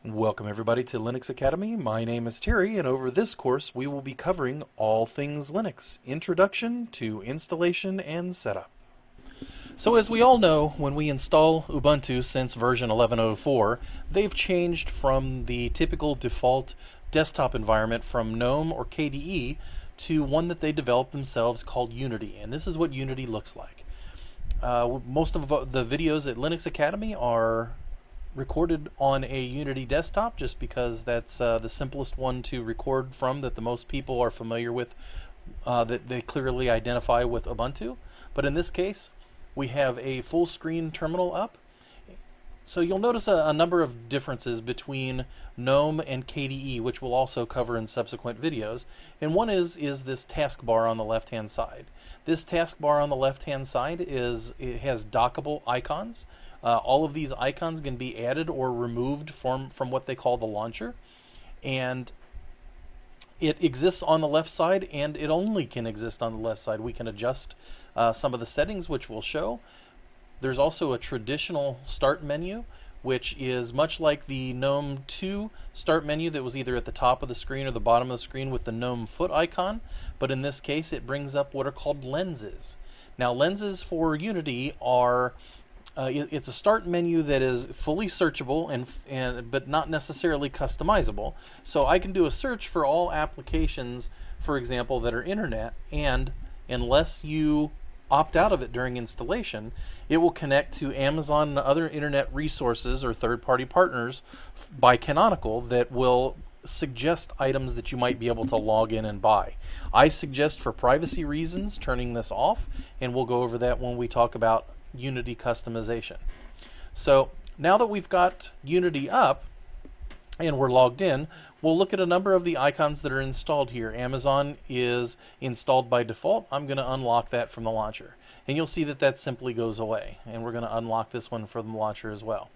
Welcome everybody to Linux Academy. My name is Terry, and over this course we will be covering all things Linux, introduction to installation and setup. So as we all know, when we install Ubuntu since version 11.04, they've changed from the typical default desktop environment from GNOME or KDE to one that they developed themselves called Unity, and this is what Unity looks like. Most of the videos at Linux Academy are recorded on a Unity desktop just because that's the simplest one to record from, that the most people are familiar with, that they clearly identify with Ubuntu. But in this case, we have a full screen terminal up. So you'll notice a number of differences between GNOME and KDE, which we'll also cover in subsequent videos. And one is this taskbar on the left-hand side. This taskbar on the left-hand side it has dockable icons. All of these icons can be added or removed from what they call the launcher. And it exists on the left side, and it only can exist on the left side. We can adjust some of the settings, which we'll show. There's also a traditional start menu, which is much like the GNOME 2 start menu that was either at the top of the screen or the bottom of the screen with the GNOME foot icon. But in this case, it brings up what are called lenses. Now, lenses for Unity are it's a start menu that is fully searchable but not necessarily customizable. So I can do a search for all applications, for example, that are internet, and unless you opt out of it during installation, it will connect to Amazon and other internet resources or third-party partners by Canonical that will suggest items that you might be able to log in and buy. I suggest, for privacy reasons, turning this off, and we'll go over that when we talk about Unity customization. So now that we've got Unity up and we're logged in, we'll look at a number of the icons that are installed here. Amazon is installed by default. I'm going to unlock that from the launcher, and you'll see that that simply goes away, and we're going to unlock this one from the launcher as well.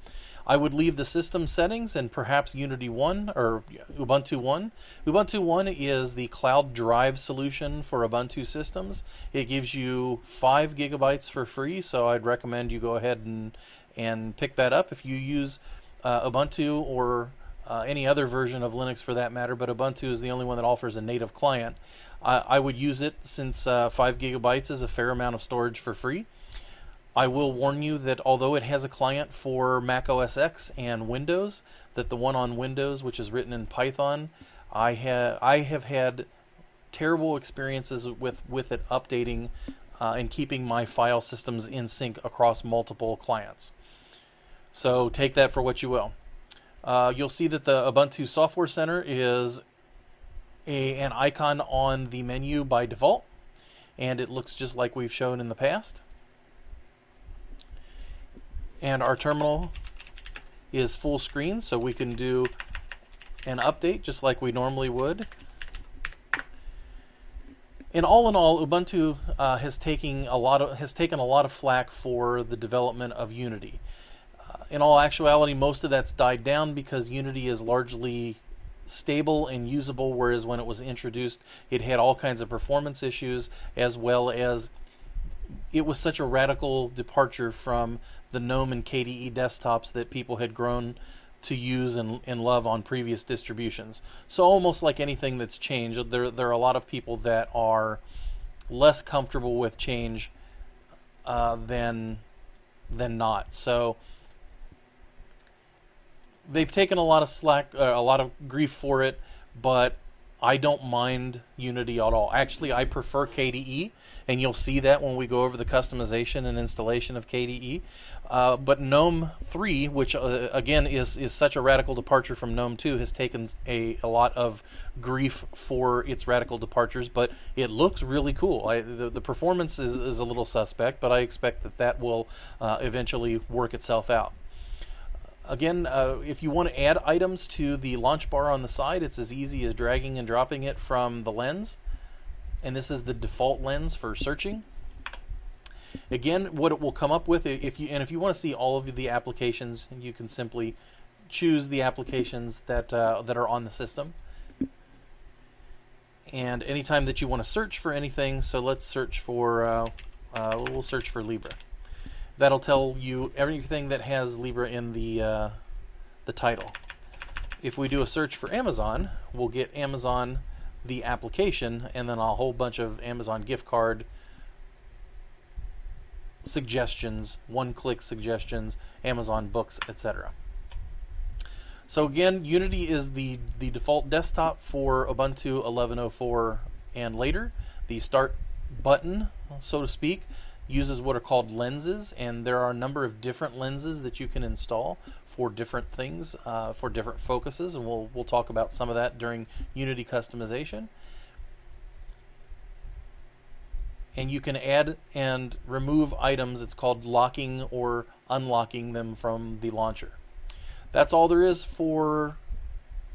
I would leave the system settings and perhaps Unity 1 or Ubuntu 1. Ubuntu 1 is the cloud drive solution for Ubuntu systems. It gives you 5 gigabytes for free, so I'd recommend you go ahead and pick that up if you use Ubuntu or any other version of Linux for that matter, but Ubuntu is the only one that offers a native client. I would use it since 5 gigabytes is a fair amount of storage for free. I will warn you that although it has a client for Mac OS X and Windows, that the one on Windows, which is written in Python, I have had terrible experiences with it updating and keeping my file systems in sync across multiple clients. So take that for what you will. You'll see that the Ubuntu Software Center is an icon on the menu by default, and it looks just like we've shown in the past. And our terminal is full screen, so we can do an update just like we normally would. And all in all, Ubuntu has taken a lot of flack for the development of Unity. In all actuality, most of that's died down because Unity is largely stable and usable, whereas when it was introduced, it had all kinds of performance issues, as well as it was such a radical departure from the GNOME and KDE desktops that people had grown to use and love on previous distributions. So almost like anything that's changed, there are a lot of people that are less comfortable with change than not. So they've taken a lot of slack, a lot of grief for it, but I don't mind Unity at all. Actually, I prefer KDE, and you'll see that when we go over the customization and installation of KDE. But GNOME 3, which again is such a radical departure from GNOME 2, has taken a lot of grief for its radical departures, but it looks really cool. The performance is a little suspect, but I expect that will eventually work itself out. Again, if you want to add items to the launch bar on the side, it's as easy as dragging and dropping it from the lens. And this is the default lens for searching. Again, what it will come up with, if you want to see all of the applications, you can simply choose the applications that are on the system. And anytime that you want to search for anything, so let's search for we'll search for Libre. That'll tell you everything that has Libre in the title. If we do a search for Amazon, we'll get Amazon, the application, and then a whole bunch of Amazon gift card suggestions, one-click suggestions, Amazon books, etc. So again, Unity is the default desktop for Ubuntu 11.04 and later. The start button, so to speak, uses what are called lenses, and there are a number of different lenses that you can install for different things, for different focuses, and we'll talk about some of that during Unity customization. And you can add and remove items. It's called locking or unlocking them from the launcher. That's all there is for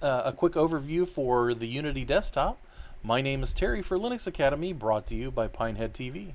a quick overview for the Unity desktop. My name is Terry for Linux Academy, brought to you by Pinehead TV.